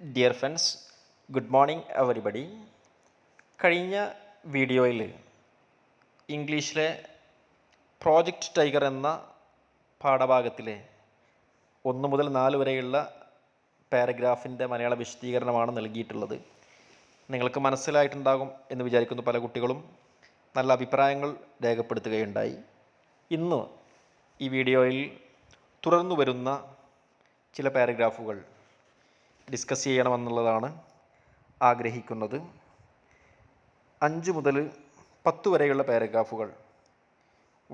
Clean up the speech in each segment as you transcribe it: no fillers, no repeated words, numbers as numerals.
Dear friends, good morning everybody. കഴിഞ്ഞ വീഡിയോയിൽ ഇംഗ്ലീഷിലെ പ്രോജക്റ്റ് ടൈഗർ എന്ന പാഠഭാഗത്തിലെ 1 മുതൽ 4 വരെയുള്ള പാരഗ്രാഫിൻ്റെ മലയാള വിശദീകരണമാണ് നൽകിയിട്ടുള്ളത്. നിങ്ങൾക്ക് മനസ്സിലായിട്ടുണ്ടാകും എന്ന് വിചാരിക്കുന്നു. പല കുട്ടികളും നല്ല അഭിപ്രായങ്ങൾ രേഖപ്പെടുത്തുകയുണ്ടായി. ഇന്ന് ഈ വീഡിയോയിൽ തുടർന്നു വരുന്ന ചില പാരഗ്രാഫുകൾ ഡിസ്കസ് ചെയ്യണമെന്നുള്ളതാണ് ആഗ്രഹിക്കുന്നത്. 5 മുതൽ 10 വരെയുള്ള പാരഗ്രാഫുകൾ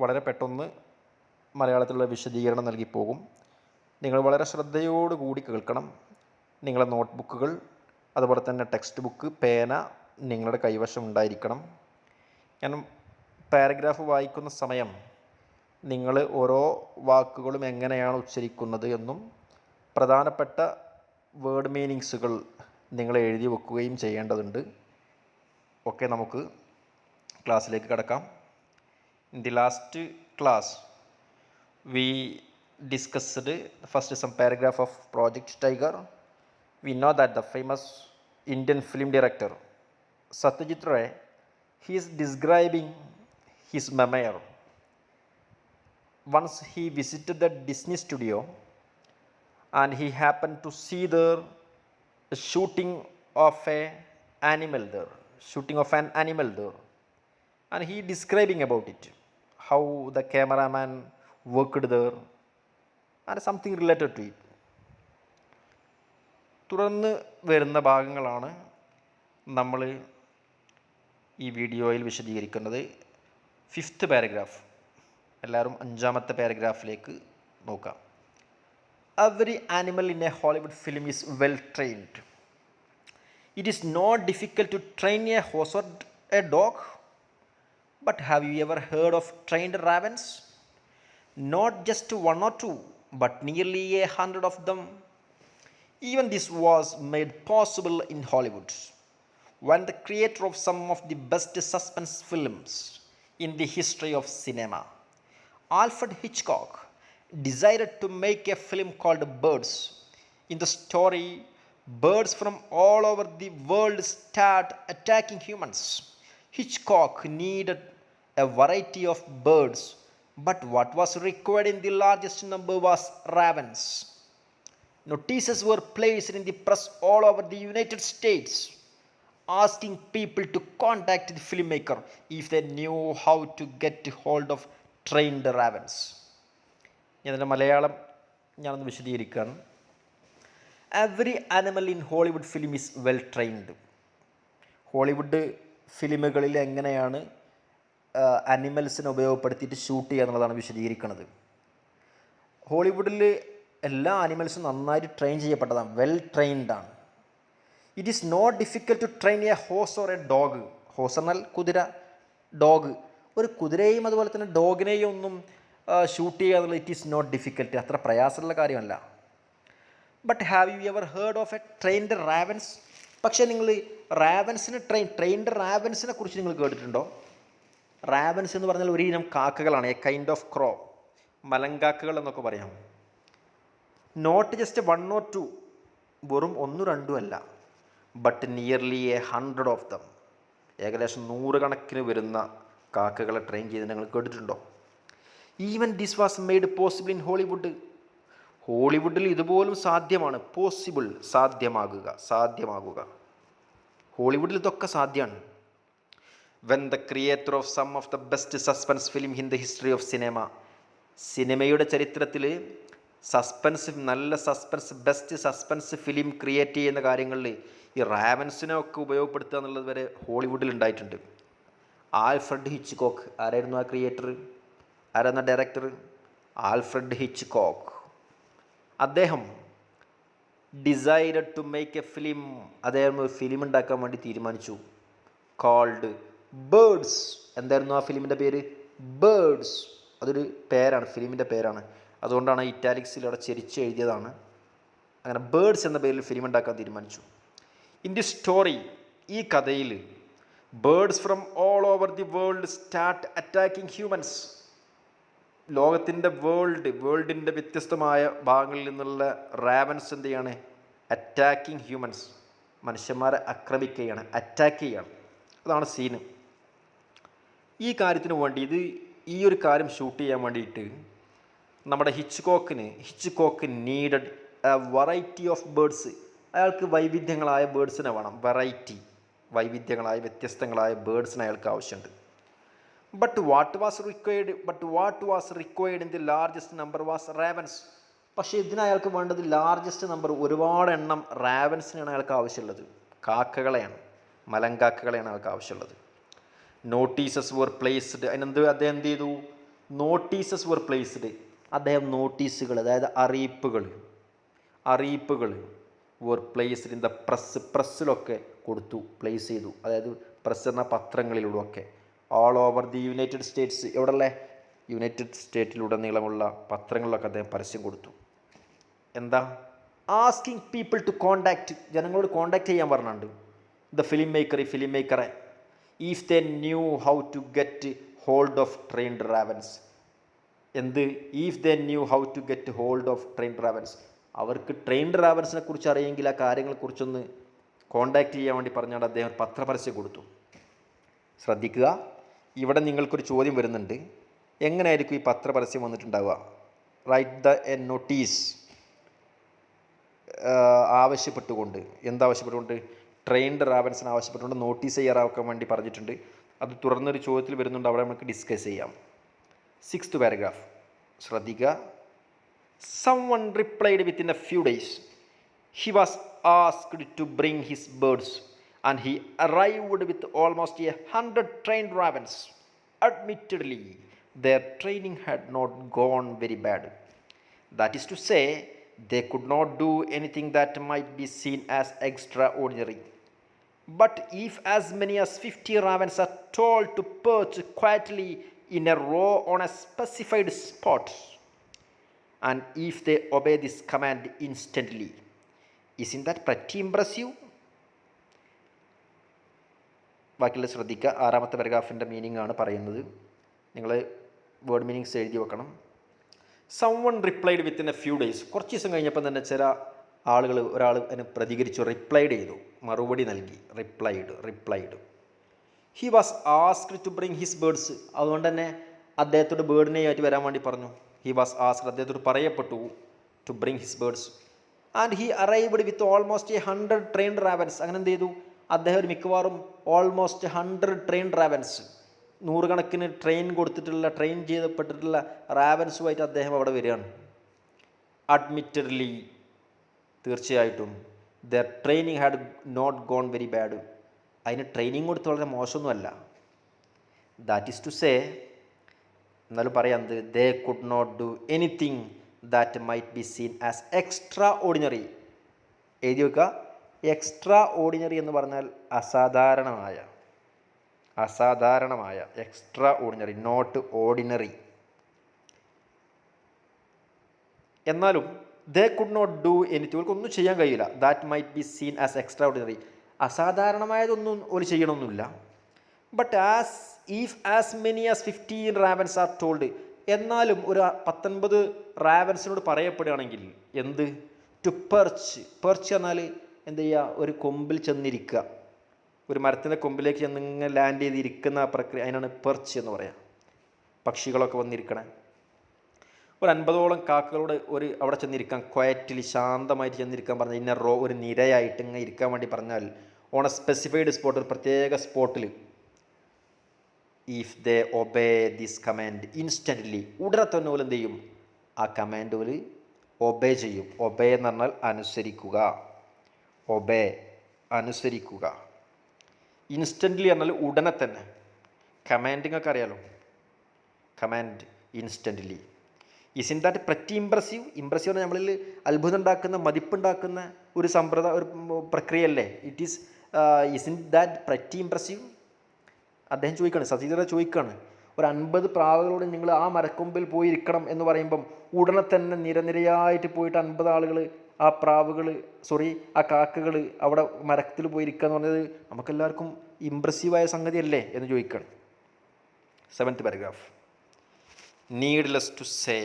വളരെ പെട്ടെന്ന് മലയാളത്തിലുള്ള വിശദീകരണം നൽകിപ്പോകും. നിങ്ങൾ വളരെ ശ്രദ്ധയോടുകൂടി കേൾക്കണം. നിങ്ങളുടെ നോട്ട്ബുക്കുകൾ, അതുപോലെ തന്നെ ടെക്സ്റ്റ് ബുക്ക്, പേന നിങ്ങളുടെ കൈവശം ഉണ്ടായിരിക്കണം. ഞാൻ പാരഗ്രാഫ് വായിക്കുന്ന സമയം നിങ്ങൾ ഓരോ വാക്കുകളും എങ്ങനെയാണ് ഉച്ചരിക്കുന്നത് എന്നും പ്രധാനപ്പെട്ട വേർഡ് മീനിങ്സുകൾ നിങ്ങൾ എഴുതി വെക്കുകയും ചെയ്യേണ്ടതുണ്ട്. ഓക്കെ, നമുക്ക് ക്ലാസ്സിലേക്ക് കടക്കാം. In the last class we discussed first some paragraph of Project Tiger. We know that the famous Indian film director Satyajit Ray, he is describing his memoir. Once he visited the Disney studio and he happened to see there a shooting of an animal there, and he describing about it, how the cameraman worked there and something related to it. തുടർന്ന് വരുന്ന ഭാഗങ്ങളാണ് നമ്മൾ ഈ വീഡിയോയിൽ വിശദീകരിക്കുന്നത്. 5th paragraph, എല്ലാവരും 5ാമത്തെ പാരഗ്രാഫിലേക്ക് നോക്കാം. Every animal in a Hollywood film is well trained. It is not difficult to train a horse or a dog. But have you ever heard of trained ravens? Not just 1 or 2, but nearly 100 of them. Even this was made possible in Hollywood, when the creator of some of the best suspense films in the history of cinema, Alfred Hitchcock, decided to make a film called Birds. In the story, birds from all over the world start attacking humans. Hitchcock needed a variety of birds, but what was required in the largest number was ravens. Notices were placed in the press all over the United States, asking people to contact the filmmaker if they knew how to get hold of trained ravens. ഇതിൻ്റെ മലയാളം ഞാനൊന്ന് വിശദീകരിക്കുകയാണ്. Every animal in Hollywood film is well trained. Hollywood ഫിലിമുകളിൽ എങ്ങനെയാണ് അനിമൽസിനെ ഉപയോഗപ്പെടുത്തിയിട്ട് shoot ചെയ്യുക എന്നുള്ളതാണ് വിശദീകരിക്കുന്നത്. ഹോളിവുഡിൽ എല്ലാ അനിമൽസും നന്നായിട്ട് ട്രെയിൻ ചെയ്യപ്പെട്ടതാണ്, വെൽ ട്രെയിൻഡ് ആണ്. It is not difficult to train a horse or a dog. Horse എന്നാൽ കുതിര, ഡോഗ്. ഒരു കുതിരയും അതുപോലെ തന്നെ ഡോഗിനെയും ഒന്നും ഷൂട്ട് ചെയ്യുക എന്നുള്ളത് ഇറ്റ് ഈസ് നോട്ട് ഡിഫിക്കൽട്ട്, അത്ര പ്രയാസമുള്ള കാര്യമല്ല. But have you ever heard of A trained ravens? പക്ഷേ നിങ്ങൾ റാവൻസിനെ ട്രെയിൻഡ് റാവൻസിനെ കുറിച്ച് നിങ്ങൾ കേട്ടിട്ടുണ്ടോ? റാവൻസ് എന്ന് പറഞ്ഞാൽ ഒരു ഇനം കാക്കകളാണ്, എ കൈൻഡ് ഓഫ് ക്രോ, മലങ്കാക്കകൾ എന്നൊക്കെ പറയാം. നോട്ട് ജസ്റ്റ് 1 or 2, വെറും 1-2 അല്ല, ബട്ട് നിയർലി 100 ഓഫ് ദം, ഏകദേശം 100 കണക്കിന് വരുന്ന കാക്കകളെ ട്രെയിൻ ചെയ്ത് നിങ്ങൾ കേട്ടിട്ടുണ്ടോ? Even this was made possible in Hollywood. ഹോളിവുഡിൽ ഇതുപോലും സാധ്യമാണ്. പോസിബിൾ, സാധ്യമാകുക. ഹോളിവുഡിൽ ഇതൊക്കെ സാധ്യമാണ്. When the creator of some of the best suspense film in the history of cinema, സിനിമയുടെ ചരിത്രത്തിൽ ബെസ്റ്റ് സസ്പെൻസ് ഫിലിം ക്രിയേറ്റ് ചെയ്യുന്ന കാര്യങ്ങളിൽ ഈ റാവൻസിനെ ഒക്കെ ഉപയോഗപ്പെടുത്തുക എന്നുള്ളത് വരെ ഹോളിവുഡിൽ ഉണ്ടായിട്ടുണ്ട്. ആൽഫ്രഡ് ഹിച്ച്കോക്ക് ആരായിരുന്നു ആ ക്രിയേറ്റർ? ആരായിരുന്ന ഡയറക്ടർ? Alfred Hitchcock. അദ്ദേഹം decided to make a film, അദ്ദേഹം ഒരു ഫിലിം ഉണ്ടാക്കാൻ വേണ്ടി തീരുമാനിച്ചു. Called birds. എന്തായിരുന്നു ആ ഫിലിമിൻ്റെ പേര്? ബേർഡ്സ്. അതൊരു പേരാണ്, ഫിലിമിൻ്റെ പേരാണ്. അതുകൊണ്ടാണ് ഇറ്റാലിക്സിൽ അവിടെ ചെരിച്ച് എഴുതിയതാണ്. അങ്ങനെ ബേർഡ്സ് എന്ന പേരിൽ ഫിലിം ഉണ്ടാക്കാൻ തീരുമാനിച്ചു. ഇൻ ദി സ്റ്റോറി, ഈ കഥയിൽ birds from all over the world start attacking humans. ലോകത്തിൻ്റെ വേൾഡിൻ്റെ വ്യത്യസ്തമായ ഭാഗങ്ങളിൽ നിന്നുള്ള റാവൻസ് എന്ത് ചെയ്യാണ്? അറ്റാക്കിങ് ഹ്യൂമൻസ്, മനുഷ്യന്മാരെ ആക്രമിക്കുകയാണ്, അറ്റാക്ക് ചെയ്യുകയാണ്. അതാണ് സീന്. ഈ കാര്യത്തിന് വേണ്ടി ഈ ഒരു കാര്യം ഷൂട്ട് ചെയ്യാൻ വേണ്ടിയിട്ട് നമ്മുടെ Hitchcock needed A variety of birds. അയാൾക്ക് വൈവിധ്യങ്ങളായ ബേഡ്സിനെ വേണം. വൈവിധ്യങ്ങളായ വ്യത്യസ്തങ്ങളായ ബേഡ്സിന് അയാൾക്ക് ആവശ്യമുണ്ട്. But what was required in the largest number was ravens. പക്ഷേ ഇതിന് അയാൾക്ക് വേണ്ടത് ലാർജസ്റ്റ് നമ്പർ, ഒരുപാട് എണ്ണം റാവൻസിനാണ് അയാൾക്ക് ആവശ്യമുള്ളത്. കാക്കകളെയാണ്, മലങ്കാക്കകളെയാണ് അയാൾക്ക് ആവശ്യമുള്ളത്. Notices were placed. അദ്ദേഹം എന്ത് ചെയ്തു? Notices were placed. അദ്ദേഹം നോട്ടീസുകൾ, അതായത് അറിയിപ്പുകൾ വർ പ്ലേസ്ഡ് ഇൻ ദ പ്രസ്സിലൊക്കെ കൊടുത്തു, പ്ലേസ് ചെയ്തു. അതായത് പ്രസ് എന്ന പത്രങ്ങളിലൂടെയൊക്കെ all over the United States. എവിടെയുള്ള യുണൈറ്റഡ് സ്റ്റേറ്റിലുടനീളമുള്ള പത്രങ്ങളിലൊക്കെ അദ്ദേഹം പരസ്യം കൊടുത്തു. എന്താ? ആസ്കിങ് പീപ്പിൾ ടു കോണ്ടാക്ട്, ജനങ്ങളോട് കോണ്ടാക്ട് ചെയ്യാൻ പറഞ്ഞിട്ടുണ്ട്. ദ ഫിലിം മേക്കറെ if they knew how to get hold of trained ravens. If they knew how to get hold of trained ravens. അവർക്ക് ട്രെയിൻഡ് റാവൻസിനെ കുറിച്ച് അറിയെങ്കിൽ ആ കാര്യങ്ങളെക്കുറിച്ചൊന്ന് കോണ്ടാക്ട് ചെയ്യാൻ വേണ്ടി പറഞ്ഞാൽ അദ്ദേഹം പത്രപരസ്യം കൊടുത്തു. ശ്രദ്ധിക്കുക, ഇവിടെ നിങ്ങൾക്കൊരു ചോദ്യം വരുന്നുണ്ട്. എങ്ങനെയായിരിക്കും ഈ പത്രപരസ്യം വന്നിട്ടുണ്ടാവുക? റൈറ്റ് എ നോട്ടീസ് ആവശ്യപ്പെട്ടുകൊണ്ട്, എന്താവശ്യപ്പെട്ടുകൊണ്ട്? ട്രെയിൻഡ് റാവൻസിന് ആവശ്യപ്പെട്ടുകൊണ്ട് നോട്ടീസ് തയ്യാറാക്കാൻ വേണ്ടി പറഞ്ഞിട്ടുണ്ട്. അത് തുറന്നൊരു ചോദ്യത്തിൽ വരുന്നുണ്ട്, അവിടെ നമുക്ക് ഡിസ്കസ് ചെയ്യാം. 6th പാരഗ്രാഫ് ശ്രദ്ധിക്കുക. Someone replied within a few days. He was asked to bring his birds and he arrived with almost 100 trained ravens. Admittedly, their training had not gone very bad. That is to say, they could not do anything that might be seen as extraordinary. But if as many as 50 ravens are told to perch quietly in a row on a specified spot, and if they obey this command instantly, isn't that pretty impressive? ബാക്കിയുള്ള ശ്രദ്ധിക്കുക. 6th പാരഗ്രാഫിൻ്റെ meaning ആണ് പറയുന്നത്. നിങ്ങൾ word meanings എഴുതി വെക്കണം. Someone replied within a few days. കുറച്ച് ദിവസം കഴിഞ്ഞപ്പോൾ തന്നെ ഒരാൾ അതിന് പ്രതികരിച്ചു, റിപ്ലൈഡ് ചെയ്തു, മറുപടി നൽകി. Replied. He was asked to bring his birds. അതുകൊണ്ട് തന്നെ അദ്ദേഹത്തോട് ബേർഡിനെയായിട്ട് വരാൻ വേണ്ടി പറഞ്ഞു. ഹി വാസ് ആസ്ക്ഡ്, അദ്ദേഹത്തോട് പറയപ്പെട്ടു, to bring his birds. And he arrived with almost 100 trained ravens. അങ്ങനെ എന്ത് ചെയ്തു? അദ്ദേഹം ഒരു മിക്കവാറും ഓൾമോസ്റ്റ് 100 ട്രെയിൻഡ് റാവൻസ്, നൂറുകണക്കിന് ട്രെയിൻ ചെയ്യപ്പെട്ടിട്ടുള്ള റാവൻസുമായിട്ട് അദ്ദേഹം അവിടെ വരികയാണ്. അഡ്മിറ്റഡ്ലി, തീർച്ചയായിട്ടും, their training had not gone very bad. അതിന് ട്രെയിനിങ് കൊടുത്ത് വളരെ മോശമൊന്നുമല്ല. ദാറ്റ് ഈസ് ടു സേ, എന്നാലും പറയാം, they could not do anything that might be seen as extraordinary. എഴുതി വെക്കുക, എക്സ്ട്രാ ഓർഡിനറി എന്ന് പറഞ്ഞാൽ അസാധാരണമായ, എക്സ്ട്രാ ഓർഡിനറി, നോട്ട് ഓർഡിനറി. എന്നാലും they could not do anything, അവർക്കൊന്നും ചെയ്യാൻ കഴിയില്ല. That might be seen as extraordinary, അസാധാരണമായതൊന്നും ഒരു ചെയ്യണമെന്നില്ല. But as many as 15 ravens are told. എന്നാലും ഒരു 19 റാവൻസിനോട് പറയപ്പെടുകയാണെങ്കിൽ ടു പെർച്ച് എന്നാൽ എന്ത് ചെയ്യുക? ഒരു കൊമ്പിൽ ചെന്നിരിക്കുക, ഒരു മരത്തിൻ്റെ കൊമ്പിലേക്ക് ചെന്നിങ്ങനെ ലാൻഡ് ചെയ്തിരിക്കുന്ന ആ പ്രക്രിയ, അതിനാണ് പെർച്ച് എന്ന് പറയാം. പക്ഷികളൊക്കെ വന്നിരിക്കണേ. ഒരു 50ഓളം കാക്കകളോട് അവിടെ ചെന്നിരിക്കാൻ, ക്വയറ്റ്ലി, ശാന്തമായിട്ട് ചെന്നിരിക്കാൻ പറഞ്ഞാൽ, ഇന്ന റോ, ഒരു നിരയായിട്ട് ഇങ്ങനെ ഇരിക്കാൻ വേണ്ടി പറഞ്ഞാൽ, ഓൺ എ സ്പെസിഫൈഡ് സ്പോട്ട്, ഒരു പ്രത്യേക സ്പോട്ടിൽ, if they obey this command instantly, ഉടനെ തന്നെ പോലെ എന്ത് ചെയ്യും? ആ കമാൻഡ് പോലെ ഒബേ ചെയ്യും. ഒബേ എന്ന് പറഞ്ഞാൽ അനുസരിക്കുക. ഇൻസ്റ്റൻ്റ്ലി പറഞ്ഞാൽ ഉടനെ തന്നെ. കമാൻഡിങ് ഒക്കെ അറിയാലോ, command instantly. Isn't that pretty impressive. Impressive പറഞ്ഞാൽ നമ്മളിൽ അത്ഭുതം ഉണ്ടാക്കുന്ന, മതിപ്പുണ്ടാക്കുന്ന ഒരു ഒരു പ്രക്രിയയല്ലേ. Isn't that pretty impressive. അദ്ദേഹം ചോദിക്കുകയാണ്, സതീന്ദ്ര ചോദിക്കുകയാണ്, ഒരു 50 പ്രാവുകളോട് നിങ്ങൾ ആ മരക്കൊമ്പിൽ പോയി ഇരിക്കണം എന്ന് പറയുമ്പം ഉടനെ തന്നെ നിരയായിട്ട് പോയിട്ട് 50 ആളുകൾ, ആ ആ കാക്കകൾ അവിടെ മരത്തിൽ പോയി ഇരിക്കുക എന്ന് പറഞ്ഞത് നമുക്കെല്ലാവർക്കും ഇംപ്രസീവായ സംഗതിയല്ലേ എന്ന് ചോദിക്കുകയാണ്. 7th paragraph. Needless to say,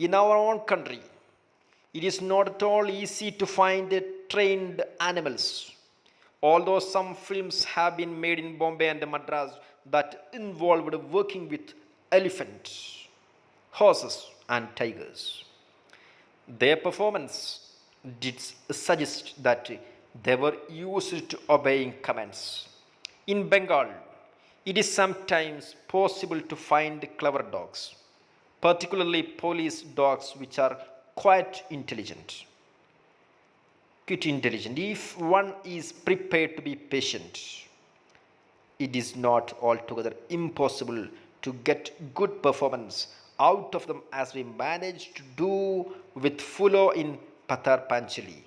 in our own country, It is not at all easy to find trained animals. Although some films have been made in Bombay and Madras that involved working with elephants, horses, and tigers, their performance did suggest that they were used to obeying commands. In Bengal, it is sometimes possible to find clever dogs, particularly police dogs, which are quite intelligent. If one is prepared to be patient. It is not altogether impossible to get good performance out of them, as we managed to do with Fulo in Patar Panchali.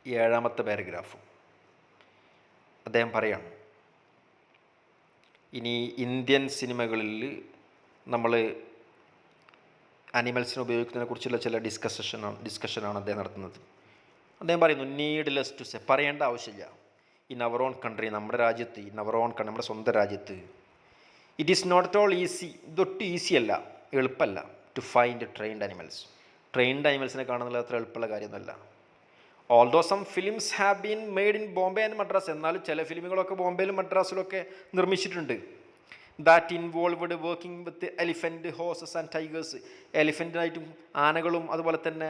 ഏഴാമത്തെ paragraph അദ്ദേഹം പറയാണ്, ഇനി Indian സിനിമകളിൽ നമ്മൾ അനിമൽസിനെ ഉപയോഗിക്കുന്നതിനെ കുറിച്ചുള്ള ചില ഡിസ്കഷനാണ് അദ്ദേഹം നടത്തുന്നത്. അദ്ദേഹം പറയുന്നു, നീഡ്ലെസ് ടു സേ, പറയേണ്ട ആവശ്യമില്ല. ഇൻ അവർ ഓൺ കൺട്രി, നമ്മുടെ രാജ്യത്ത്, ഇൻ അവർ ഓൺ കൺട്രി, നമ്മുടെ സ്വന്തം രാജ്യത്ത്, it is not at all easy, ഇതൊട്ടും ഈസി അല്ല, എളുപ്പമല്ല, to find trained animals. Trained അനിമൽസിനെ കാണുന്നത് അത്ര എളുപ്പമുള്ള കാര്യമൊന്നുമല്ല. Although some films have been made in Bombay and Madras, എന്നാലും ചില ഫിലിമുകളൊക്കെ ബോംബെയിലും മദ്രാസിലൊക്കെ നിർമ്മിച്ചിട്ടുണ്ട്. That involved working with elephant, horses and tigers, എലിഫൻറ്റിനായിട്ടും ആനകളും അതുപോലെ തന്നെ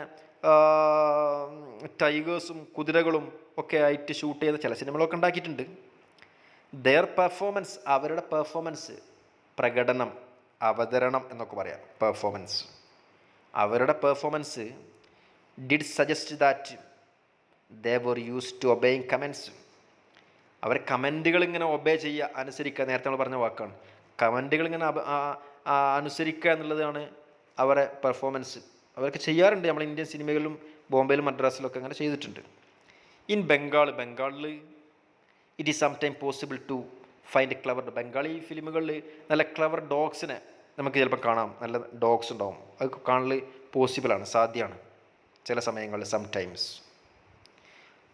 ടൈഗേഴ്സും കുതിരകളും ഒക്കെ ആയിട്ട് ഷൂട്ട് ചെയ്ത ചില സിനിമകളൊക്കെ ഉണ്ടാക്കിയിട്ടുണ്ട്. ദെയർ പെർഫോമൻസ്, അവരുടെ പെർഫോമൻസ്, പ്രകടനം, അവതരണം എന്നൊക്കെ പറയാം, പെർഫോമൻസ്, അവരുടെ performance did suggest that they were use to obeying commands. അവർ കമൻറ്റുകൾ ഇങ്ങനെ ഒബേ ചെയ്യുക, അനുസരിക്കുക, നേരത്തെ നമ്മൾ പറഞ്ഞ വാക്കാണ്. കമൻറ്റുകൾ ഇങ്ങനെ അനുസരിക്കുക എന്നുള്ളതാണ് അവരുടെ പെർഫോമൻസ്. അവർക്ക് ചെയ്യാറുണ്ട്, നമ്മൾ ഇന്ത്യൻ സിനിമകളിലും ബോംബെയിലും മദ്രാസിലൊക്കെ അങ്ങനെ ചെയ്തിട്ടുണ്ട്. ഇൻ ബംഗാളിൽ it is sometime possible to find clever, Bengali ഫിലിമുകളിൽ നല്ല ക്ലവർ ഡോഗ്സിനെ നമുക്ക് ചിലപ്പോൾ കാണാം, നല്ല ഡോഗ്സ് ഉണ്ടാവും, അത് കാണൽ പോസിബിളാണ്, സാധ്യമാണ് ചില സമയങ്ങളിൽ, സംടൈംസ്.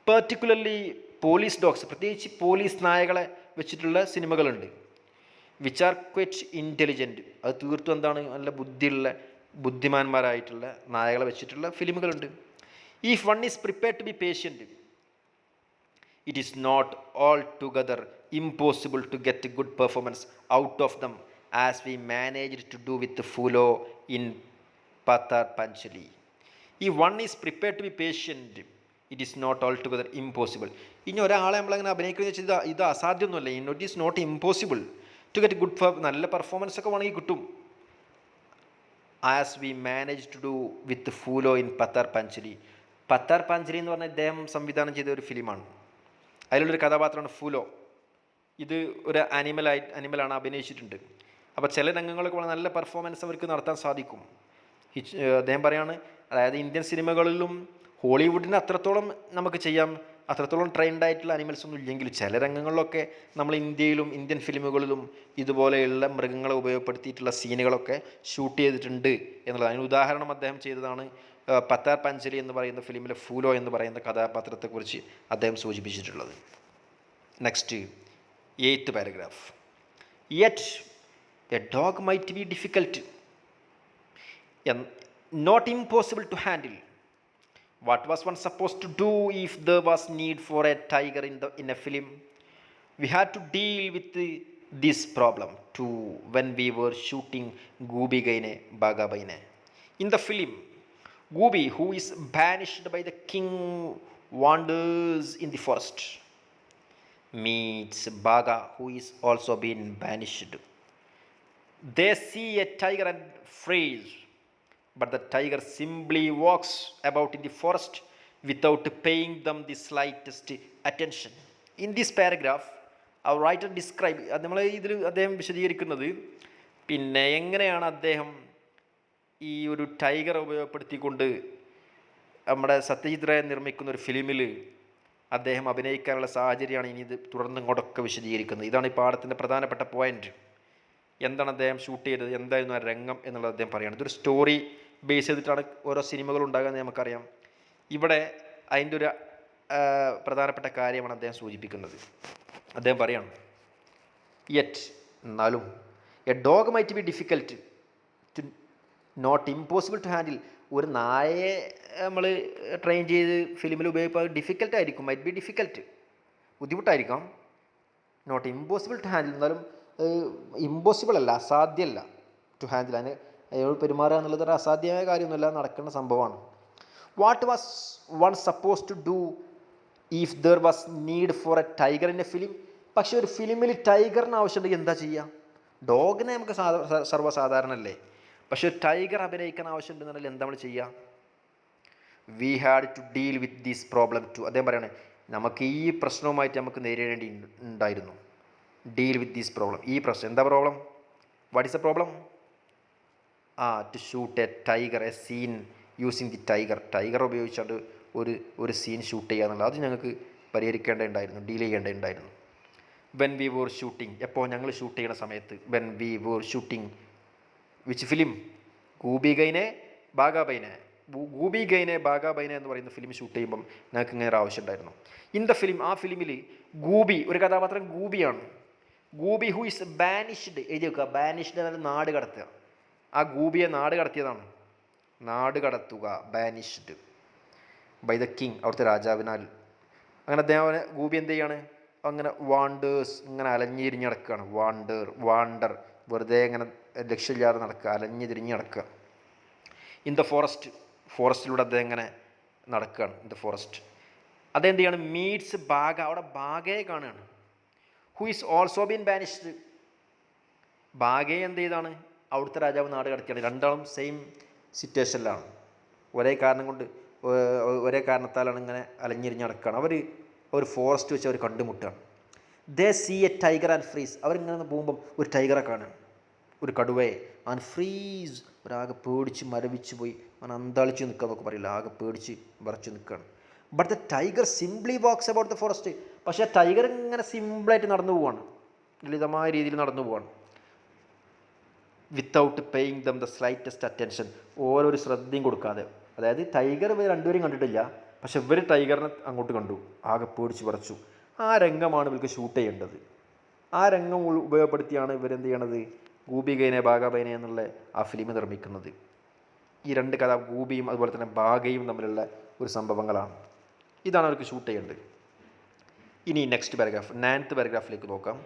പെർട്ടിക്കുലർലി പോലീസ് ഡോഗ്സ്, പ്രത്യേകിച്ച് പോലീസ് നായകളെ വെച്ചിട്ടുള്ള സിനിമകളുണ്ട്. വിച്ച് ആർ ക്വറ്റ് ഇൻ്റലിജൻറ്റ്, അത് തീർത്തും എന്താണ്, നല്ല ബുദ്ധിമാന്മാരായിട്ടുള്ള നായകളെ വെച്ചിട്ടുള്ള ഫിലിമുകളുണ്ട്. If one is prepared to be patient, it is not all together impossible to get good performance out of them, as we managed to do with Phulo in Pather Panchali. ഈ one is prepared to be patient, it is not all together impossible. ഇനി ഒരാളെ നമ്മളങ്ങനെ അഭിനയിക്കുന്നത് വെച്ചാൽ ഇത് അസാധ്യമൊന്നുമല്ല. It is not impossible to get good, നല്ല performance ഒക്കെ വേണമെങ്കിൽ കിട്ടും. As we manage to do with Phulo in Pather Panchali. Pather Panchali എന്ന് പറഞ്ഞാൽ ഇദ്ദേഹം സംവിധാനം ചെയ്ത ഒരു ഫിലിമാണ്. അതിലുള്ളൊരു കഥാപാത്രമാണ് ഫൂലോ. ഇത് ഒരു അനിമലാണ്, അഭിനയിച്ചിട്ടുണ്ട്. അപ്പോൾ ചില രംഗങ്ങളൊക്കെ വളരെ നല്ല പെർഫോമൻസ് അവർക്ക് നടത്താൻ സാധിക്കും. അദ്ദേഹം പറയാണ്, അതായത് ഇന്ത്യൻ സിനിമകളിലും ഹോളിവുഡിന് അത്രത്തോളം നമുക്ക് ചെയ്യാം, അത്രത്തോളം ട്രെയിൻഡ് ആയിട്ടുള്ള അനിമൽസ് ഒന്നും ഇല്ലെങ്കിലും ചില രംഗങ്ങളിലൊക്കെ നമ്മൾ ഇന്ത്യയിലും ഇന്ത്യൻ ഫിലിമുകളിലും ഇതുപോലെയുള്ള മൃഗങ്ങളെ ഉപയോഗപ്പെടുത്തിയിട്ടുള്ള സീനുകളൊക്കെ ഷൂട്ട് ചെയ്തിട്ടുണ്ട് എന്നുള്ളത്. അതിന് ഉദാഹരണം അദ്ദേഹം ചെയ്തതാണ് പത്താർ പഞ്ചലി എന്ന് പറയുന്ന ഫിലിമിലെ ഫൂലോ എന്ന് പറയുന്ന കഥാപാത്രത്തെക്കുറിച്ച് അദ്ദേഹം സൂചിപ്പിച്ചിട്ടുള്ളത്. Next 8th paragraph. Yet a dog might be difficult, not impossible to handle. What was one supposed to do if there was need for a tiger in a film? We had to deal with this problem too when we were shooting Goobi Gaine Baga Baine. In the film, Goobi, who is banished by the king, wanders in the forest, meets Baga, who is also been banished. They see a tiger and freeze. But the tiger simply walks about in the forest without paying them the slightest attention. In this paragraph, our writer describe, നമ്മൾ ഇതിൽ അദ്ദേഹം വിശദീകരിക്കുന്നത് പിന്നെ എങ്ങനെയാണ് അദ്ദേഹം ഈ ഒരു tiger ഉപയോഗപ്പെടുത്തിക്കൊണ്ട് നമ്മുടെ സത്യജിത് റേ നിർമ്മിക്കുന്ന ഒരു ഫിലിമിൽ അദ്ദേഹം അഭിനയിക്കാനുള്ള സാഹചര്യമാണ് ഇനി ഇത് തുടർന്ന് ഇങ്ങോട്ടൊക്കെ വിശദീകരിക്കുന്നത്. ഇതാണ് ഈ പാഠത്തിൻ്റെ പ്രധാനപ്പെട്ട പോയിന്റ്. എന്താണ് അദ്ദേഹം ഷൂട്ട് ചെയ്തത്, എന്തായിരുന്നു ആ രംഗം എന്നുള്ളത് അദ്ദേഹം പറയുകയാണ്. ഇതൊരു സ്റ്റോറി ബേസ് ചെയ്തിട്ടാണ് ഓരോ സിനിമകൾ ഉണ്ടാകുന്നത് നമുക്കറിയാം. ഇവിടെ അതിൻ്റെ ഒരു പ്രധാനപ്പെട്ട കാര്യമാണ് അദ്ദേഹം സൂചിപ്പിക്കുന്നത്. അദ്ദേഹം പറയാണ്, യെറ്റ്, എന്നാലും a dog might be difficult to not impossible to handle. ഒരു നായയെ നമ്മൾ ട്രെയിൻ ചെയ്ത് ഫിലിമിൽ ഉപയോഗിക്കുക ഡിഫിക്കൽട്ടായിരിക്കും, മൈറ്റ് ബി ഡിഫിക്കൽട്ട്, ബുദ്ധിമുട്ടായിരിക്കാം. നോട്ട് ഇമ്പോസിബിൾ ടു ഹാൻഡിൽ, എന്നാലും ഇമ്പോസിബിൾ അല്ല, അസാധ്യമല്ല ടു ഹാൻഡിൽ. അതിന് അയാൾ പെരുമാറുക എന്നുള്ളത് ഒരു അസാധ്യമായ കാര്യമൊന്നുമല്ല, നടക്കുന്ന സംഭവമാണ്. What was one suppose to do if there was need for a tiger in a film? പക്ഷേ ഒരു ഫിലിമിൽ ടൈഗറിന് ആവശ്യമുണ്ടെങ്കിൽ എന്താ ചെയ്യുക? ഡോഗിനെ നമുക്ക് സർവ്വസാധാരണല്ലേ, പക്ഷേ ടൈഗർ അഭിനയിക്കാൻ ആവശ്യമുണ്ടെന്നുണ്ടെങ്കിൽ എന്താ നമ്മൾ ചെയ്യുക? We had to deal with this problem too. അദ്ദേഹം പറയണേ, നമുക്ക് ഈ പ്രശ്നവുമായിട്ട് നമുക്ക് നേരിടേണ്ടി ഉണ്ടായിരുന്നു. ഡീൽ വിത്ത് ദിസ് പ്രോബ്ലം, ഈ പ്രശ്നം. എന്താ problem? What is A problem? To shoot A tiger, A scene using the tiger. Tiger ഉപയോഗിച്ചുകൊണ്ട് ഒരു സീൻ ഷൂട്ട് ചെയ്യുക എന്നുള്ളത് അത് ഞങ്ങൾക്ക് പരിഹരിക്കേണ്ടതുണ്ടായിരുന്നു, deal ചെയ്യേണ്ടതുണ്ടായിരുന്നു. When we war shooting, എപ്പോൾ? ഞങ്ങൾ ഷൂട്ട് ചെയ്യുന്ന സമയത്ത്. When we war shooting which film? Goofy ഗൈനെ ബാഗാബൈനെ. Goofy ഗൈനെ ബാഗാബൈനെ എന്ന് പറയുന്ന ഫിലിം ഷൂട്ട് ചെയ്യുമ്പം ഞങ്ങൾക്ക് ഇങ്ങനെ ഒരു ആവശ്യം ഉണ്ടായിരുന്നു. ഇൻ ദ ഫിലിം, ആ ഫിലിമിൽ ഗൂബി, ഒരു കഥാപാത്രം ഗൂബിയാണ്. ഗൂബി ഹു ഇസ് ബാനിഷ്ഡ്, എഴുതി വെക്കുക. ബാനിഷ്ഡ് എന്നാൽ നാട് കടത്തുക. ആ ഗൂബിയെ നാട് കടത്തിയതാണ്. നാട് കടത്തുക, ബാനിഷ്ഡ് ബൈ ദ കിങ്, അവിടുത്തെ രാജാവിനാൽ. അങ്ങനെ അദ്ദേഹം ഗൂബി എന്ത് ചെയ്യാണ്? അങ്ങനെ വാണ്ടേഴ്സ്, ഇങ്ങനെ അലഞ്ഞിരിഞ്ഞ് നടക്കുകയാണ്. വാണ്ടർ, വെറുതെ ഇങ്ങനെ ലക്ഷ്യമില്ലാതെ നടക്കുക, അലഞ്ഞു തിരിഞ്ഞ് നടക്കുക. ഇൻ ദ ഫോറസ്റ്റിലൂടെ അദ്ദേഹം ഇങ്ങനെ നടക്കുകയാണ്. ഇൻ ദ ഫോറസ്റ്റ് അതെന്ത് ചെയ്യാണ്? മീറ്റ്സ് ബാഗ, അവിടെ ബാഗയെ കാണുകയാണ്. Who is also been banished. ബാഗയെ എന്ത് ചെയ്താണ്? അവിടുത്തെ രാജാവ് നാട് കടത്തിയാണ്. രണ്ടാളും സെയിം സിറ്റുവേഷനിലാണ്. ഒരേ കാരണത്താലാണ് ഇങ്ങനെ അലഞ്ഞിരിഞ്ഞ് നടക്കുകയാണ്. അവർ ഫോറസ്റ്റ് വെച്ച് അവർ കണ്ടുമുട്ടുകയാണ്. They see a tiger and freeze. അവരിങ്ങനെ പോകുമ്പം ഒരു ടൈഗറെ കാണുകയാണ്, ഒരു കടുവയെ. ആൻഡ് ഫ്രീസ്, ഒരാകെ പേടിച്ച് മരവിച്ച് പോയി, അവൻ അന്താളിച്ച് നിൽക്കുക എന്നൊക്കെ പറയില്ല, ആകെ പേടിച്ച് വിറച്ച് നിൽക്കുകയാണ്. But the tiger simply walks about the forest. പക്ഷേ ടൈഗർ ഇങ്ങനെ സിമ്പിളായിട്ട് നടന്നു പോവാണ്, ലളിതമായ രീതിയിൽ നടന്നു പോവാണ്. Without paying them the slightest attention, ഓരോരു ശ്രദ്ധയും കൊടുക്കാതെ. അതായത് ടൈഗർ ഇവർ രണ്ടുപേരും കണ്ടിട്ടില്ല, പക്ഷെ ഇവർ ടൈഗറിനെ അങ്ങോട്ട് കണ്ടു, ആകെ പേടിച്ച് പറിച്ചു. ആ രംഗമാണ് ഇവർക്ക് ഷൂട്ട് ചെയ്യേണ്ടത്. ആ രംഗം ഉപയോഗപ്പെടുത്തിയാണ് ഇവരെന്ത് ചെയ്യണത്? ഗൂബി ഗൈനെ ബാഗാബൈനെ എന്നുള്ള ആ ഫിലിം നിർമ്മിക്കുന്നത്. ഈ രണ്ട് കഥ, ഗൂബിയും അതുപോലെ തന്നെ ബാഗയും തമ്മിലുള്ള ഒരു സംഭവങ്ങളാണ്. ഇതാണ് അവർക്ക് ഷൂട്ട് ചെയ്യേണ്ടത്. ഇനി നെക്സ്റ്റ് പാരഗ്രാഫ്, 9th പാരഗ്രാഫിലേക്ക് നോക്കാം.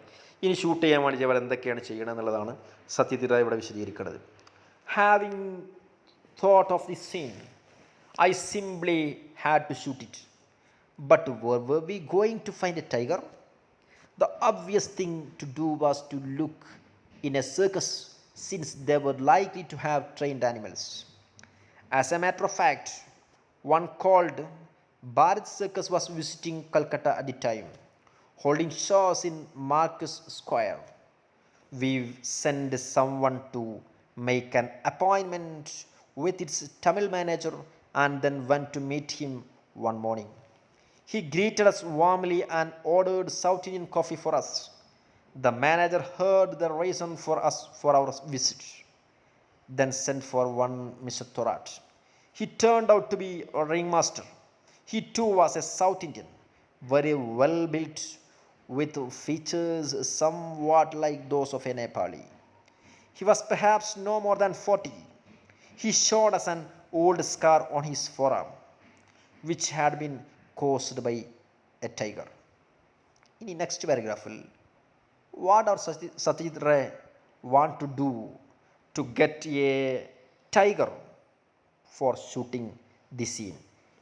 ഇനി ഷൂട്ട് ചെയ്യാൻ വേണ്ടി അവർ എന്തൊക്കെയാണ് ചെയ്യണം എന്നുള്ളതാണ് സത്യത്തിര ഇവിടെ വിശദീകരിക്കുന്നത്. Having thought of the scene, I simply had to shoot it. But were we going to find a tiger? The obvious thing to do was to look in a circus, since they were likely to have trained animals. As a matter of fact, one called Bharat Circus was visiting Calcutta at the time, holding shows in Marcus Square. We sent someone to make an appointment with its Tamil manager and then went to meet him one morning. He greeted us warmly and ordered South Indian coffee for us. The manager heard the reason for our visit, then sent for one Mr. Thorat. He turned out to be a ringmaster. He too was a South Indian, very well built, with features somewhat like those of a Nepali. He was perhaps no more than 40. He showed us an old scar on his forearm, which had been caused by a tiger. In the next paragraph, what our Satyajit Ray want to do to get a tiger for shooting this scene?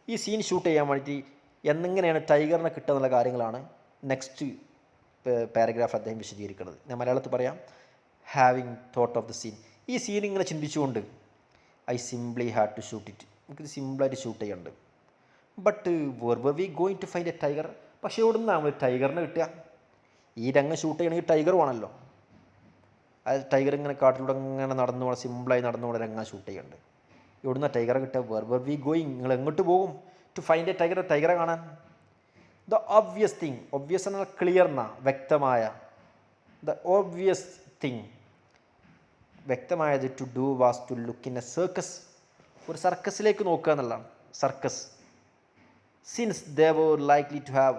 ഈ scene shoot ചെയ്യാൻ വേണ്ടിയിട്ട് എന്നെങ്ങനെയാണ് ടൈഗറിനെ കിട്ടുക എന്നുള്ള കാര്യങ്ങളാണ് next paragraph അദ്ദേഹം വിശദീകരിക്കുന്നത്. ഞാൻ മലയാളത്തിൽ പറയാം. Having thought of the scene, ഈ സീൻ ഇങ്ങനെ ചിന്തിച്ചുകൊണ്ട് I simply had to shoot it, നമുക്കിത് സിമ്പിളായിട്ട് ഷൂട്ട് ചെയ്യുന്നുണ്ട്. But were we going to find a tiger, പക്ഷേ ഇവിടെ നിന്നാണ് നമ്മൾ ടൈഗറിനെ കിട്ടുക? ഈ രംഗം ഷൂട്ട് ചെയ്യണമെങ്കിൽ ടൈഗർ വേണമല്ലോ. അത് ടൈഗർ ഇങ്ങനെ കാട്ടിലൂടെ ഇങ്ങനെ നടന്നു പോകണം, സിമ്പിളായി നടന്നു പോകണം രംഗം ഷൂട്ട് ചെയ്യുന്നുണ്ട്. ഇവിടുന്ന് ടൈഗറെ കിട്ടുക? വർ വി ഗോയിങ്, നിങ്ങൾ എങ്ങോട്ട് പോകും? ടു ഫൈൻഡ് എ ടൈഗർ, ടൈഗറെ കാണാൻ. ദ ഒബ്വിയസ് തിങ്, ഒബ്വിയസ് എന്നാൽ ക്ലിയർ എന്ന വ്യക്തമായ, ദ ഒബ്വിയസ് തിങ് വ്യക്തമായത് to do was to look in a circus, ഒരു സർക്കസിലേക്ക് നോക്കുക എന്നുള്ളതാണ്. Circus, since they were likely to have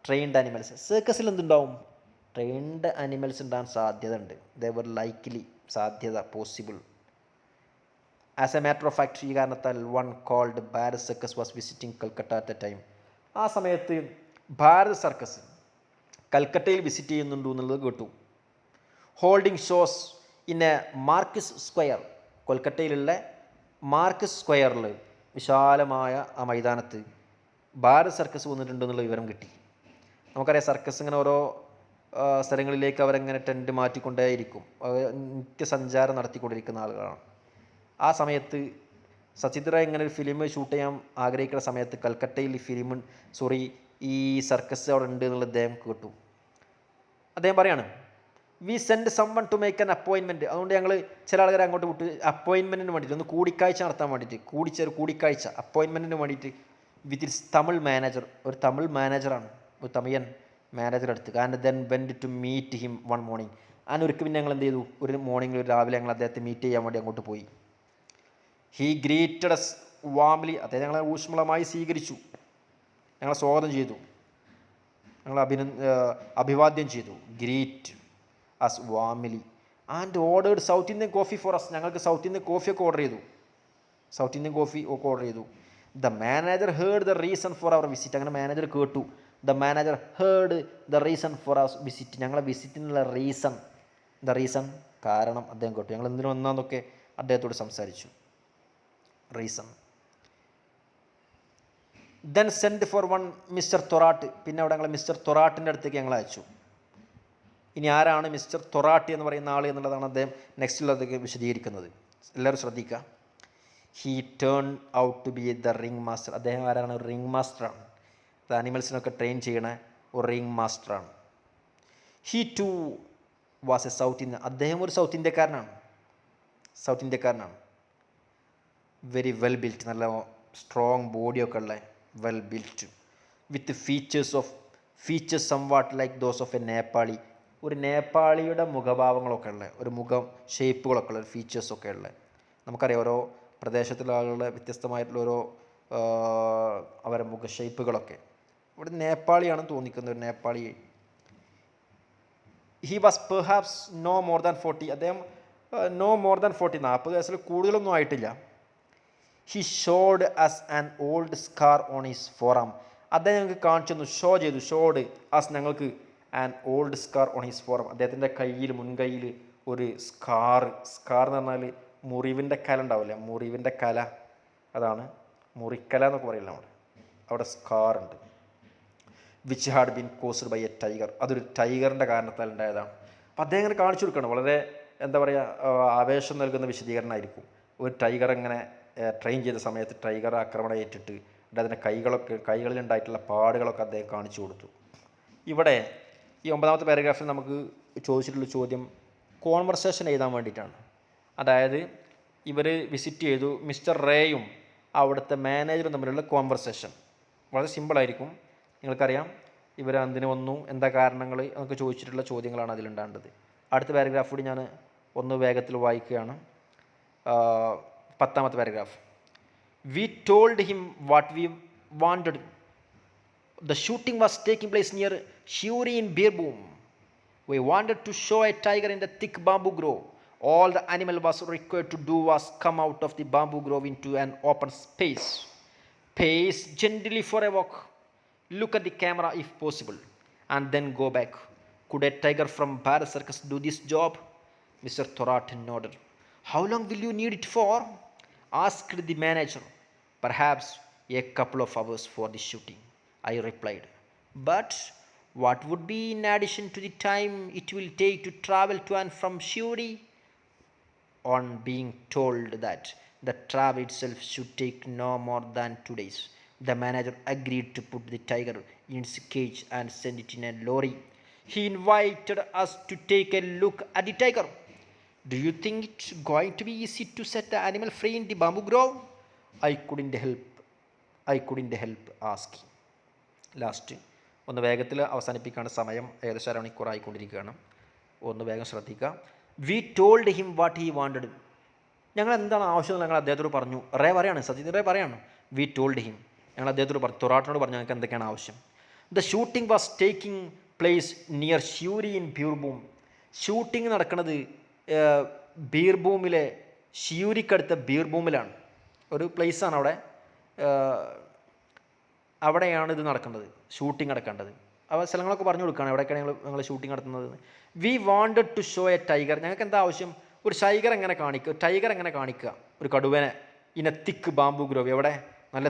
trained animals. സർക്കസിൽ എന്തുണ്ടാവും? ട്രെയിൻഡ് ആനിമൽസ് ഉണ്ടാകാൻ സാധ്യത ഉണ്ട്. ദേ വർ ലൈക്ലി, സാധ്യത, possible. As a matter of fact ഈ കാരണത്താൽ one called Bharat circus was visiting Calcutta at A time. ആ സമയത്ത് ഭാരത് സർക്കസ് കൽക്കട്ടയിൽ വിസിറ്റ് ചെയ്യുന്നുണ്ട് എന്നുള്ളത് കേട്ടു. Holding shows in a Marquis Square, കൊൽക്കട്ടയിലുള്ള മാർക്കിസ് സ്ക്വയറിൽ വിശാലമായ ആ മൈതാനത്ത് ഭാരത് സർക്കസ് വന്നിട്ടുണ്ടെന്നുള്ള വിവരം കിട്ടി. നമുക്കറിയാം സർക്കസ് ഇങ്ങനെ ഓരോ സ്ഥലങ്ങളിലേക്ക് അവരെങ്ങനെ ടെൻറ്റ് മാറ്റിക്കൊണ്ടേയിരിക്കും, നിത്യസഞ്ചാരം നടത്തിക്കൊണ്ടിരിക്കുന്ന ആളുകളാണ്. ആ സമയത്ത് സച്ചിത്ര ഇങ്ങനെ ഒരു ഫിലിം ഷൂട്ട് ചെയ്യാൻ ആഗ്രഹിക്കുന്ന സമയത്ത് കൽക്കട്ടയിൽ ഈ സർക്കസ് അവിടെ ഉണ്ട് എന്നുള്ള അദ്ദേഹം കേട്ടു. അദ്ദേഹം പറയാണ്, we send someone to make an appointment. അതുകൊണ്ട് ഞങ്ങൾ ചില ആൾക്കാരെ അങ്ങോട്ട് വിട്ട് അപ്പോയിൻമെൻറ്റിന് വേണ്ടിയിട്ട് ഒന്ന് കൂടിക്കാഴ്ച നടത്താൻ വേണ്ടിയിട്ട് കൂടിക്കാഴ്ച അപ്പോയിൻമെൻറ്റിന് വേണ്ടിയിട്ട് വിത്ത് ഇറ്റ്സ് തമിഴ് മാനേജർ, ഒരു തമിഴ് മാനേജറാണ്, ഒരു തമിഴൻ മാനേജർ അടുത്ത്. And then went to meet him one morning. And ഒരിക്കൽ പിന്നെ ഞങ്ങൾ എന്ത് ചെയ്തു, ഒരു മോർണിംഗിൽ രാവിലെ ഞങ്ങൾ അദ്ദേഹത്തെ മീറ്റ് ചെയ്യാൻ വേണ്ടി അങ്ങോട്ട് പോയി. ഹീ ഗ്രീറ്റഡ് അസ് വാംലി, അദ്ദേഹം ഞങ്ങളെ ഊഷ്മളമായി സ്വീകരിച്ചു, ഞങ്ങളെ സ്വാഗതം ചെയ്തു, ഞങ്ങൾ അഭിവാദ്യം ചെയ്തു. Greet us warmly and ordered South Indian coffee for us. ഞങ്ങൾക്ക് സൗത്ത് ഇന്ത്യൻ കോഫിയൊക്കെ ഓർഡർ ചെയ്തു. The manager heard the reason for our visit. അങ്ങനെ മാനേജർ കേട്ടു. The manager heard the reason for our visit. ഞങ്ങളെ വിസിറ്റിനുള്ള റീസൺ കാരണം അദ്ദേഹം കേട്ടു. ഞങ്ങൾ എന്തിനു വന്നാന്നൊക്കെ അദ്ദേഹത്തോട് സംസാരിച്ചു. Reason. Then send for one mister Thorat. പിന്നെ അവിടെ ഞങ്ങൾ മിസ്റ്റർ തൊറാട്ടിൻ്റെ അടുത്തേക്ക് ഞങ്ങൾ അയച്ചു. ഇനി ആരാണ് മിസ്റ്റർ തൊറാട്ടി എന്ന് പറയുന്ന ആൾ എന്നുള്ളതാണ് അദ്ദേഹം നെക്സ്റ്റിലതൊക്കെ വിശദീകരിക്കുന്നത്. എല്ലാവരും ശ്രദ്ധിക്കുക. He turn out to be the ring master. അദ്ദേഹം ആരാണ്? റിംഗ് മാസ്റ്ററാണ്. അത് ആനിമൽസിനൊക്കെ ട്രെയിൻ ചെയ്യണ ഒരു റിംഗ് മാസ്റ്ററാണ്. He too was a south Indian. അദ്ദേഹം ഒരു സൗത്ത് ഇന്ത്യക്കാരനാണ്. വെരി വെൽ ബിൽറ്റ്, നല്ല സ്ട്രോങ് ബോഡിയൊക്കെ ഉള്ള well built, with features somewhat like those of a Nepali. ഒരു നേപ്പാളിയുടെ മുഖഭാവങ്ങളൊക്കെ ഉള്ള, ഒരു മുഖം ഷേപ്പുകളൊക്കെ ഉള്ള, ഫീച്ചേഴ്സൊക്കെ ഉള്ള. നമുക്കറിയാം ഓരോ പ്രദേശത്തുള്ള ആളുകളുടെ വ്യത്യസ്തമായിട്ടുള്ള ഓരോ അവരുടെ മുഖ ഷേപ്പുകളൊക്കെ. ഇവിടെ നേപ്പാളിയാണെന്ന് തോന്നിക്കുന്ന ഒരു Nepali. He was perhaps no more than 40. അദ്ദേഹം 40 വയസ്സിൽ കൂടുതലൊന്നും ആയിട്ടില്ല. He showed us an old scar on his forearm. അദ്ദേഹം ഞങ്ങൾക്ക് കാണിച്ചു തന്നു, ഷോഡ് ആസ് ഞങ്ങൾക്ക് an old scar on his forearm. അദ്ദേഹത്തിൻ്റെ മുൻകൈയിൽ ഒരു സ്കാർ എന്ന് പറഞ്ഞാൽ മുറിവിൻ്റെ കല ഉണ്ടാവില്ല, മുറിവിൻ്റെ കല, അതാണ് മുറിക്കല എന്നൊക്കെ പറയില്ല നമ്മൾ. അവിടെ സ്കാർ ഉണ്ട്. Which had been caused by a tiger. അതൊരു ടൈഗറിൻ്റെ കാരണത്താൽ ഉണ്ടായതാണ്. അപ്പോൾ അദ്ദേഹം ഇങ്ങനെ കാണിച്ചു കൊടുക്കണം. വളരെ ആവേശം നൽകുന്ന വിശദീകരണമായിരിക്കും. ഒരു ടൈഗർ ഇങ്ങനെ ട്രെയിൻ ചെയ്ത സമയത്ത് ടൈഗർ ആക്രമണം ഏറ്റിട്ട് അതിൻ്റെ കൈകളിലുണ്ടായിട്ടുള്ള പാടുകളൊക്കെ അദ്ദേഹം കാണിച്ചു കൊടുത്തു. ഇവിടെ ഈ 9ാമത്തെ പാരഗ്രാഫിൽ നമുക്ക് ചോദിച്ചിട്ടുള്ള ചോദ്യം കോൺവെർസേഷൻ എഴുതാൻ വേണ്ടിയിട്ടാണ്. അതായത് ഇവർ വിസിറ്റ് ചെയ്തു, മിസ്റ്റർ റേയും അവിടുത്തെ മാനേജറും തമ്മിലുള്ള കോൺവെർസേഷൻ വളരെ സിമ്പിളായിരിക്കും. നിങ്ങൾക്കറിയാം ഇവർ എന്തിനു വന്നു, എന്താ കാരണങ്ങൾ എന്നൊക്കെ ചോദിച്ചിട്ടുള്ള ചോദ്യങ്ങളാണ് അതിലുണ്ടാകേണ്ടത്. അടുത്ത പാരഗ്രാഫ് കൂടി ഞാൻ ഒന്ന് വേഗത്തിൽ വായിക്കുകയാണ്. 10ാമത്തെ paragraph. We told him what we wanted. The shooting was taking place near Shuri in Birbhum. We wanted to show a tiger in the thick bamboo grove. All the animal was required to do was come out of the bamboo grove into an open space. Pace gently for a walk. Look at the camera if possible, and then go back. Could a tiger from Bharat Circus do this job? Mr. Thorat nodded. How long will you need it for? Asked the manager. Perhaps a couple of hours for the shooting, I replied. But what would be in addition to the time it will take to travel to and from Shuri? On being told that the travel itself should take no more than 2 days, the manager agreed to put the tiger in its cage and send it in a lorry. He invited us to take a look at the tiger. Do you think it's going to be easy to set the animal free in the bamboo grove? I couldn't help asking. Last ഒന്ന് വേഗത്തിൽ അവസാനിപ്പിക്കാണ്, സമയം ഏകദേശം അരമണിക്കൂറായിക്കൊണ്ടിരിക്കുകയാണ്. ഒന്ന് വേഗം ശ്രദ്ധിക്കുക. V told him what he wanted. ഞങ്ങൾ എന്താണ് ആവശ്യം ഞങ്ങൾ അദ്ദേഹത്തോട് പറഞ്ഞു. സത്യത്തിൽ റേ പറയാണ്. വി ടോൾഡ് ഹിം, ഞങ്ങൾ അദ്ദേഹത്തോട് പറഞ്ഞു, തൊറാട്ടിനോട് പറഞ്ഞു ഞങ്ങൾക്ക് എന്തൊക്കെയാണ് ആവശ്യം. The shooting was taking place near Siuri in Birbhum. Shooting നടക്കുന്നത് ബീർഭൂമിലെ ഷിയൂരിക്കടുത്ത ബീർഭൂമിലാണ്. ഒരു പ്ലേസാണ് അവിടെ. അവിടെയാണ് ഇത് നടക്കുന്നത്, ഷൂട്ടിംഗ് നടക്കേണ്ടത്. അപ്പോൾ സ്ഥലങ്ങളൊക്കെ പറഞ്ഞു കൊടുക്കുകയാണ് എവിടെയൊക്കെയാണ് ഞങ്ങൾ ഷൂട്ടിംഗ് നടത്തുന്നത്. We wanted to show a tiger. ഞങ്ങൾക്ക് എന്താ ആവശ്യം? ഒരു ടൈഗർ എങ്ങനെ കാണിക്കുക, ഒരു കടുവനെ in a thick bamboo grove. എവിടെ? നല്ല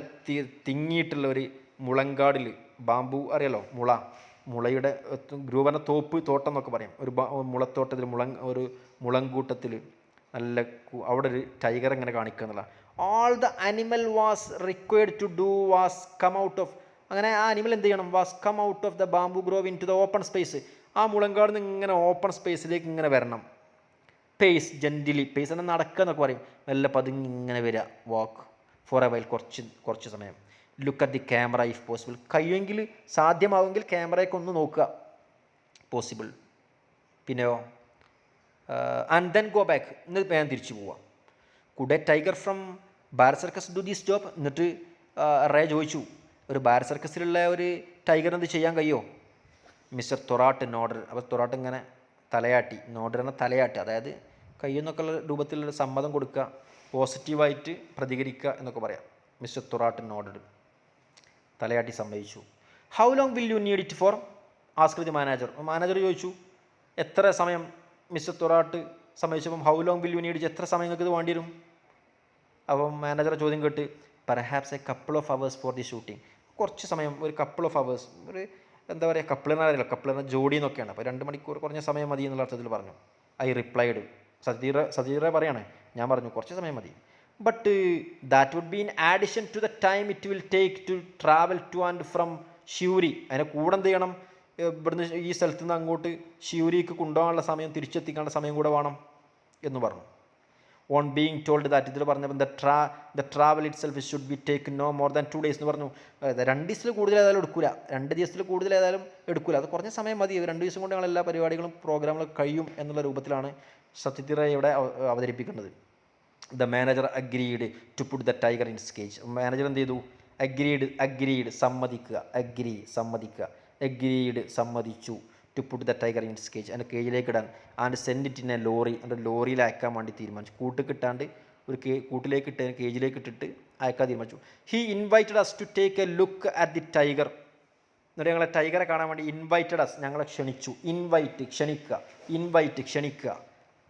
തിങ്ങിയിട്ടുള്ള ഒരു മുളങ്കാടിൽ. ബാംബു അറിയാലോ, മുളയുടെ ഗ്രൂവ് പറഞ്ഞ തോട്ടം എന്നൊക്കെ പറയും. ഒരു മുളത്തോട്ടത്തിൽ ഒരു മുളങ്കൂട്ടത്തിൽ നല്ല അവിടെ ഒരു ടൈഗർ എങ്ങനെ കാണിക്കുക എന്നുള്ള. All the animal was required to do was come out of. അങ്ങനെ ആ അനിമൽ എന്ത് ചെയ്യണം? Was come out of the bamboo grove into the open space. ആ മുളങ്കാട് നിന്ന് ഇങ്ങനെ ഓപ്പൺ സ്പേസിലേക്ക് ഇങ്ങനെ വരണം. പേസ് ജെന്റിലി, പേസ് എന്നാൽ നടക്കുക എന്നൊക്കെ പറയും. നല്ല പതുങ്ങി ഇങ്ങനെ വരിക. വാക്ക് ഫോർ എ വൈൽ, കുറച്ച് സമയം. Look at the camera if possible. കഴിയുമെങ്കിൽ, സാധ്യമാവുമെങ്കിൽ ക്യാമറയൊക്കെ ഒന്ന് നോക്കുക, പോസിബിൾ. പിന്നെയോ ആൻഡ് ദെൻ ഗോ ബാക്ക്. എന്നിട്ട് വേഗം തിരിച്ചു പോവാം. Could A tiger from Bharat circus do this job? എന്നിട്ട് റേ ചോദിച്ചു, ഒരു ഭാരത് സർക്കസിലുള്ള ഒരു ടൈഗർ എന്ത് ചെയ്യാൻ കഴിയുമോ? മിസ്റ്റർ തൊറാട്ട് നോഡർ. അപ്പോൾ തൊറാട്ട് ഇങ്ങനെ തലയാട്ടി. നോഡർ എന്ന തലയാട്ടി, അതായത് കഴിയുന്നൊക്കെയുള്ള രൂപത്തിലുള്ള സമ്മതം കൊടുക്കുക, പോസിറ്റീവായിട്ട് പ്രതികരിക്കുക എന്നൊക്കെ പറയാം. മിസ്റ്റർ തൊറാട്ട് നോഡർ, തലയാട്ടി സമ്മതിച്ചു. How long will you need it for? Ask the manager. Manager ചോദിച്ചു, എത്ര സമയം? മിസ്റ്റർ തൊറാട്ട് സമ്മതിച്ചപ്പം how long will you need, എത്ര സമയം നിങ്ങൾക്ക് ഇത് വേണ്ടി വരും? അപ്പം മാനേജറെ ചോദ്യം കേട്ട്, perhaps A couple of hours for the shooting. കുറച്ച് സമയം, ഒരു കപ്പിൾ ഓഫ് അവേഴ്സ്, ഒരു എന്താ പറയുക, കപ്പിളിനറിയില്ല, കപ്പിളിന് ജോഡി എന്നൊക്കെയാണ്. അപ്പോൾ 2 മണിക്കൂർ കുറഞ്ഞ സമയം മതി എന്നുള്ള അർത്ഥത്തിൽ പറഞ്ഞു. I replied. സജീറ പറയാണ്, ഞാൻ പറഞ്ഞു കുറച്ച് സമയം മതി. But that would be in addition to the time it will take to travel to and from Siuri. അതിനെ കൂടെ എന്ത് ചെയ്യണം? ഇവിടുന്ന് ഈ സ്ഥലത്തു നിന്ന് അങ്ങോട്ട് ഷിയൂരിക്ക് കൊണ്ടുപോകാനുള്ള സമയം, തിരിച്ചെത്തിക്കാനുള്ള സമയം കൂടെ വേണം എന്ന് പറഞ്ഞു. ഓൺ ബീയിങ് ടോൾഡ് ദാറ്റ്, ഇതിൽ പറഞ്ഞപ്പോൾ the travel itself should be take no more than 2 days എന്ന് പറഞ്ഞു. 2 ദിവസത്തിൽ കൂടുതൽ ഏതായാലും എടുക്കില്ല, 2 ദിവസത്തിൽ കൂടുതൽ ഏതായാലും എടുക്കില്ല, അത് കുറഞ്ഞ സമയം മതി, 2 ദിവസം കൊണ്ട് ഞങ്ങൾ എല്ലാ പരിപാടികളും പ്രോഗ്രാമുകളും കഴിയും എന്നുള്ള രൂപത്തിലാണ് സത്യത്തിറ ഇവിടെ അവതരിപ്പിക്കുന്നത്. The manager agreed to put the tiger in cage. Manager എന്ത് ചെയ്തു? അഗ്രീഡ് സമ്മതിച്ചു to put the tiger in cage, അതിൻ്റെ കേജിലേക്ക് ഇടാൻ. And send it in a lorry, അതിൻ്റെ ലോറിയിൽ അയക്കാൻ വേണ്ടി തീരുമാനിച്ചു. കൂട്ടിക്കിട്ടാണ്ട് ഒരു കൂട്ടിലേക്ക് ഇട്ട് കേജിലേക്ക് ഇട്ടിട്ട് അയക്കാൻ തീരുമാനിച്ചു. He invited us to take a look at the tiger. എന്നിട്ട് ഞങ്ങളെ ടൈഗറെ കാണാൻ വേണ്ടി ഇൻവൈറ്റഡ് അസ്, ഞങ്ങളെ ക്ഷണിച്ചു. ക്ഷണിക്കുക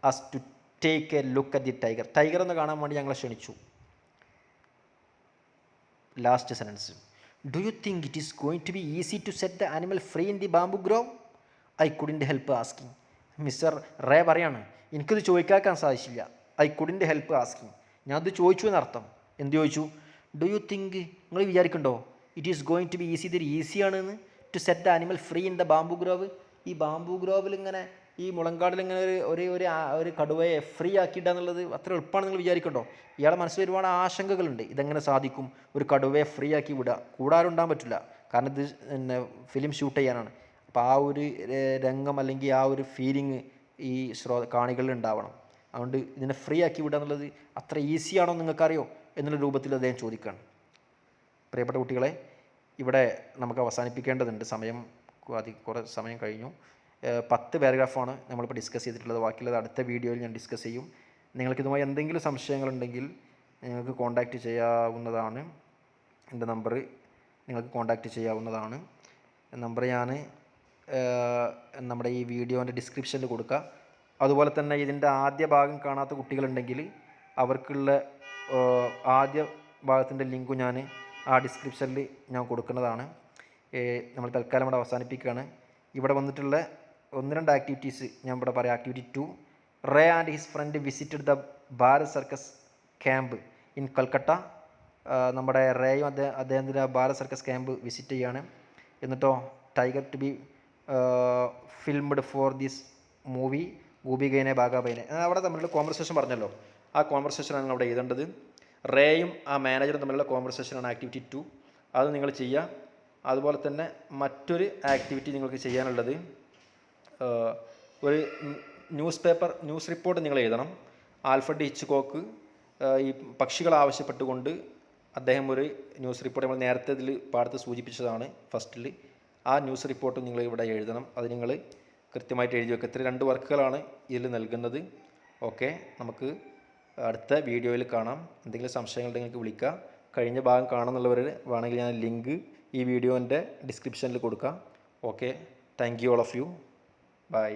us to take a look at the tiger. Tiger എന്ന് കാണാൻ വേണ്ടി ഞങ്ങളെ ക്ഷണിച്ചു. Last sentence, do you think it is going to be easy to set the animal free in the bamboo grove? I couldn't help asking. Mister Ray പറയാണ്, എനിക്കിത് ചോദിക്കാൻ സാധിച്ചില്ല. I couldn't help asking, ഞാനത് ചോദിച്ചു എന്നർത്ഥം. എന്ത് ചോദിച്ചു? ഡു യു തിങ്ക്, നിങ്ങൾ വിചാരിക്കണ്ടോ, it is going to be easy, ഇതൊരു ഈസിയാണെന്ന്, to set the animal free in the bamboo grove. ഈ ബാംബു ഗ്രോവിൽ ഇങ്ങനെ, ഈ മുളങ്കാടിൽ ഇങ്ങനെ ഒരു കടുവയെ ഫ്രീ ആക്കിയിടുക എന്നുള്ളത് അത്ര എളുപ്പമാണ് നിങ്ങൾ വിചാരിക്കണ്ടോ? ഇയാളുടെ മനസ്സിൽ ഒരുപാട് ആശങ്കകളുണ്ട്. ഇതെങ്ങനെ സാധിക്കും? ഒരു കടുവയെ ഫ്രീ ആക്കി വിടുക, കൂടാതെ ഉണ്ടാകാൻ പറ്റില്ല, കാരണം ഇത് പിന്നെ ഫിലിം ഷൂട്ട് ചെയ്യാനാണ്. അപ്പോൾ ആ ഒരു രംഗം അല്ലെങ്കിൽ ആ ഒരു ഫീലിംഗ് ഈ കാണികളിൽ ഉണ്ടാവണം. അതുകൊണ്ട് ഇതിനെ ഫ്രീ ആക്കി വിടുക എന്നുള്ളത് അത്ര ഈസിയാണോ നിങ്ങൾക്കറിയോ എന്നുള്ള രൂപത്തിൽ അദ്ദേഹം ചോദിക്കുകയാണ്. പ്രിയപ്പെട്ട കുട്ടികളെ, ഇവിടെ നമുക്ക് അവസാനിപ്പിക്കേണ്ടതുണ്ട്, കുറേ സമയം കഴിഞ്ഞു. 10 പാരഗ്രാഫാണ് നമ്മളിപ്പോൾ ഡിസ്കസ് ചെയ്തിട്ടുള്ളത്. ബാക്കിയുള്ളത് അടുത്ത വീഡിയോയിൽ ഞാൻ ഡിസ്കസ് ചെയ്യും. നിങ്ങൾക്കിതുമായി എന്തെങ്കിലും സംശയങ്ങളുണ്ടെങ്കിൽ നിങ്ങൾക്ക് കോൺടാക്റ്റ് ചെയ്യാവുന്നതാണ്. എൻ്റെ നമ്പർ നിങ്ങൾക്ക് കോൺടാക്റ്റ് ചെയ്യാവുന്നതാണ്. നമ്പർ ഞാൻ നമ്മുടെ ഈ വീഡിയോൻ്റെ ഡിസ്ക്രിപ്ഷനിൽ കൊടുക്കുക. അതുപോലെ തന്നെ ഇതിൻ്റെ ആദ്യ ഭാഗം കാണാത്ത കുട്ടികളുണ്ടെങ്കിൽ അവർക്കുള്ള ആദ്യ ഭാഗത്തിൻ്റെ ലിങ്കും ഞാൻ ആ ഡിസ്ക്രിപ്ഷനിൽ ഞാൻ കൊടുക്കുന്നതാണ്. നമ്മൾ തൽക്കാലം ഇവിടെ അവസാനിപ്പിക്കുകയാണ്. ഇവിടെ വന്നിട്ടുള്ള 1-2 ആക്ടിവിറ്റീസ് ഞാൻ ഇവിടെ പറയാം. Activity 2, ray and his friend visited the Bharat circus camp in Calcutta. നമ്മുടെ റേയും അദ്ദേഹത്തിൻ്റെ ഭാരത് സർക്കസ് ക്യാമ്പ് വിസിറ്റ് ചെയ്യാണ്. എന്നിട്ടോ tiger to B ഫിൽംഡ് for this movie ഗോപികൈനെ ബാഗാബൈനെ. അവിടെ തമ്മിലുള്ള കോൺവെർസേഷൻ പറഞ്ഞല്ലോ, ആ കോൺവെർസേഷനാണ് അവിടെ എഴുതേണ്ടത്. റേയും ആ മാനേജറും തമ്മിലുള്ള കോൺവെർസേഷനാണ് ആക്ടിവിറ്റി 2. അത് നിങ്ങൾ ചെയ്യുക. അതുപോലെ തന്നെ മറ്റൊരു ആക്ടിവിറ്റി നിങ്ങൾക്ക് ചെയ്യാനുള്ളത്, ഒരു ന്യൂസ് റിപ്പോർട്ട് നിങ്ങൾ എഴുതണം. ആൽഫ്രഡ് ഹിച്ച്കോക്ക് ഈ പക്ഷികൾ ആവശ്യപ്പെട്ടുകൊണ്ട് അദ്ദേഹം ഒരു ന്യൂസ് റിപ്പോർട്ട്, നമ്മൾ നേരത്തെ ഇതിൽ പാടത്ത് സൂചിപ്പിച്ചതാണ് ഫസ്റ്റിൽ, ആ ന്യൂസ് റിപ്പോർട്ട് നിങ്ങൾ ഇവിടെ എഴുതണം. അത് നിങ്ങൾ കൃത്യമായിട്ട് എഴുതി വെക്കുക. ഇത്ര 2 വർക്കുകളാണ് ഇതിൽ നൽകുന്നത്. ഓക്കെ, നമുക്ക് അടുത്ത വീഡിയോയിൽ കാണാം. എന്തെങ്കിലും സംശയങ്ങളുണ്ടെങ്കിൽ നിങ്ങൾക്ക് വിളിക്കുക. കഴിഞ്ഞ ഭാഗം കാണുന്നുള്ളവർ വേണമെങ്കിൽ ഞാൻ ലിങ്ക് ഈ വീഡിയോൻ്റെ ഡിസ്ക്രിപ്ഷനിൽ കൊടുക്കാം. Okay, thank you all of you. By.